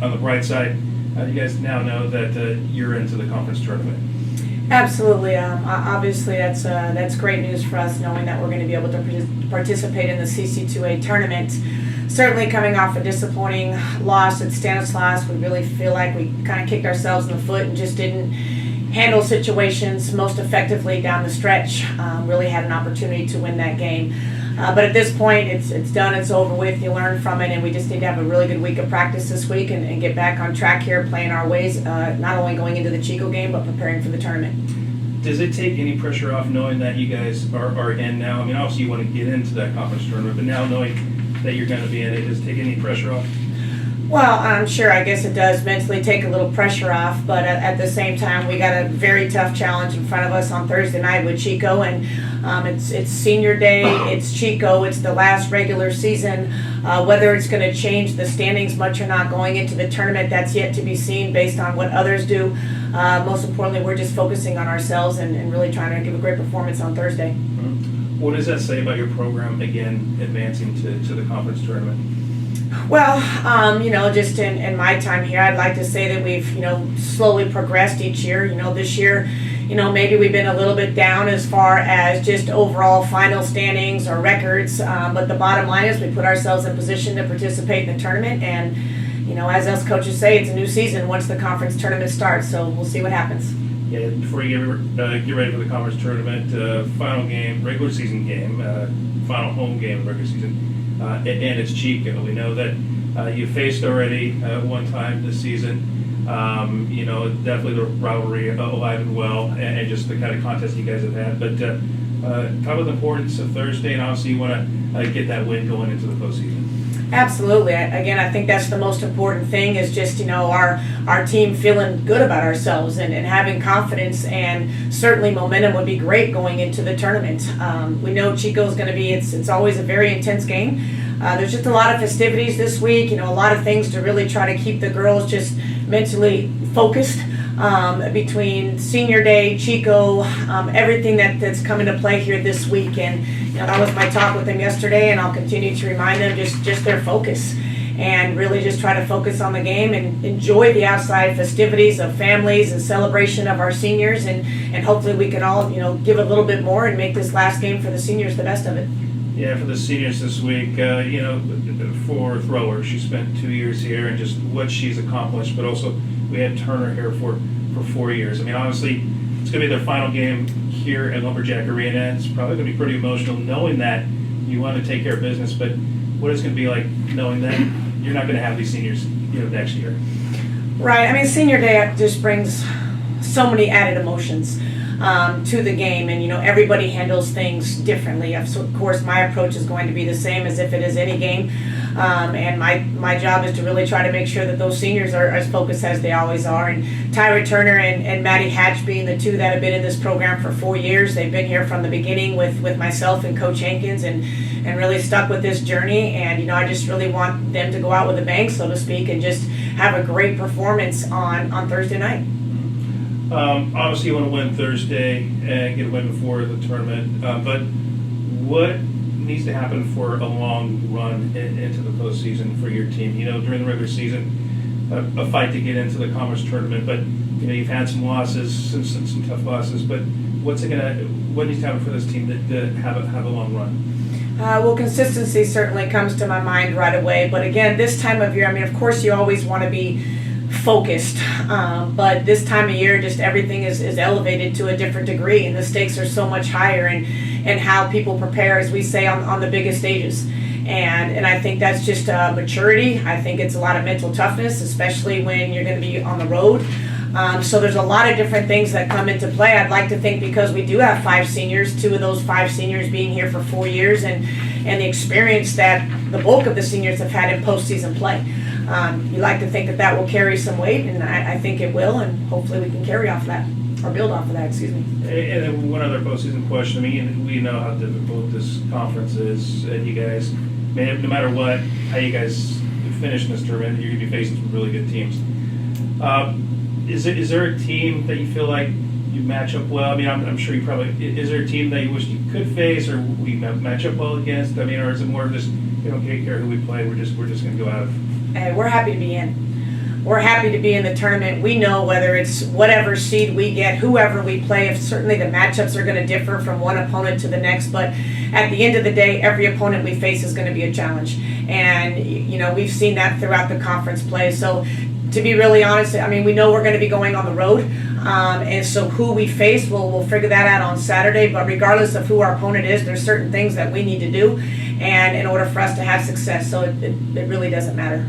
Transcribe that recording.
on the bright side, you guys now know that you're into the conference tournament. Absolutely. Obviously, that's great news for us, knowing that we're going to be able to participate in the CC2A tournament. Certainly coming off a disappointing loss at Stanislaus, we really feel like we kind of kicked ourselves in the foot and just didn't handle situations most effectively down the stretch. Really had an opportunity to win that game. But at this point, it's done, it's over with, you learn from it, and we just need to have a really good week of practice this week and get back on track here, playing our ways, not only going into the Chico game, but preparing for the tournament. Does it take any pressure off knowing that you guys are in now? I mean, obviously you want to get into that conference tournament, but now knowing that you're going to be in it, does it take any pressure off? Well, I'm sure, I guess it does mentally take a little pressure off, but at the same time, we got a very tough challenge in front of us on Thursday night with Chico, and it's senior day, it's Chico, it's the last regular season. Whether it's going to change the standings much or not going into the tournament, that's yet to be seen based on what others do. Most importantly, we're just focusing on ourselves and really trying to give a great performance on Thursday. Mm-hmm. What does that say about your program, again, advancing to the conference tournament? Well, just in my time here, I'd like to say that we've, slowly progressed each year. This year, maybe we've been a little bit down as far as just overall final standings or records. But the bottom line is we put ourselves in position to participate in the tournament. And, as us coaches say, it's a new season once the conference tournament starts. So we'll see what happens. Yeah, before you get ready for the conference tournament, final game, regular season game, final home game of regular season. And it's Chico. We know that you faced already one time this season. Definitely the rivalry alive and well, and just the kind of contest you guys have had. But talk about the importance of Thursday, and obviously you want to get that win going into the postseason. Absolutely. Again, I think that's the most important thing is just, our team feeling good about ourselves and having confidence, and certainly momentum would be great going into the tournament. We know Chico's going to be, it's always a very intense game. There's just a lot of festivities this week, a lot of things to really try to keep the girls just mentally focused between senior day, Chico, everything that's come into play here this week. And that was my talk with them yesterday, and I'll continue to remind them just their focus and really just try to focus on the game and enjoy the outside festivities of families and celebration of our seniors, and hopefully we can all give a little bit more and make this last game for the seniors the best of it. Yeah, for the seniors this week, for Thrower, she spent 2 years here and just what she's accomplished, but also we had Turner here for 4 years. I mean, obviously, it's going to be their final game here at Lumberjack Arena. It's probably going to be pretty emotional knowing that you want to take care of business, but what is it going to be like knowing that you're not going to have these seniors next year? Right. I mean, senior day just brings so many added emotions to the game, and everybody handles things differently. So of course my approach is going to be the same as if it is any game, and my job is to really try to make sure that those seniors are as focused as they always are. And Tyra Turner and Maddie Hatch being the two that have been in this program for 4 years, they've been here from the beginning with myself and Coach Hankins, and really stuck with this journey. And I just really want them to go out with a bang, so to speak, and just have a great performance on Thursday night. Obviously, you want to win Thursday and get a win before the tournament. But what needs to happen for a long run into the postseason for your team? During the regular season, a fight to get into the conference tournament. But you've had some losses, some tough losses. But what needs to happen for this team to have a long run? Well, consistency certainly comes to my mind right away. But again, this time of year, I mean, of course, you always want to be focused, but this time of year just everything is elevated to a different degree, and the stakes are so much higher, and how people prepare, as we say, on the biggest stages. And I think that's just maturity. I think it's a lot of mental toughness, especially when you're going to be on the road. So there's a lot of different things that come into play. I'd like to think, because we do have 5 seniors, 2 of those 5 seniors being here for 4 years, and the experience that the bulk of the seniors have had in postseason play. You like to think that will carry some weight, and I think it will, and hopefully we can carry off of that, or build off of that, excuse me. And then one other postseason question. I mean, we know how difficult this conference is, and you guys, no matter what, how you guys finish in this tournament, you're going to be facing some really good teams. Is there a team that you feel like you match up well? I mean, I'm sure you probably, is there a team that you wish you could face or we match up well against? I mean, or is it more of just, we don't care who we play, we're just going to go out of? We're happy to be in. we're happy to be in the tournament. We know whether it's whatever seed we get, whoever we play, if certainly the matchups are going to differ from one opponent to the next, but at the end of the day, every opponent we face is going to be a challenge. And, we've seen that throughout the conference play. So to be really honest, I mean, we know we're going to be going on the road. And so who we face, we'll figure that out on Saturday. But regardless of who our opponent is, there's certain things that we need to do and in order for us to have success. So it really doesn't matter.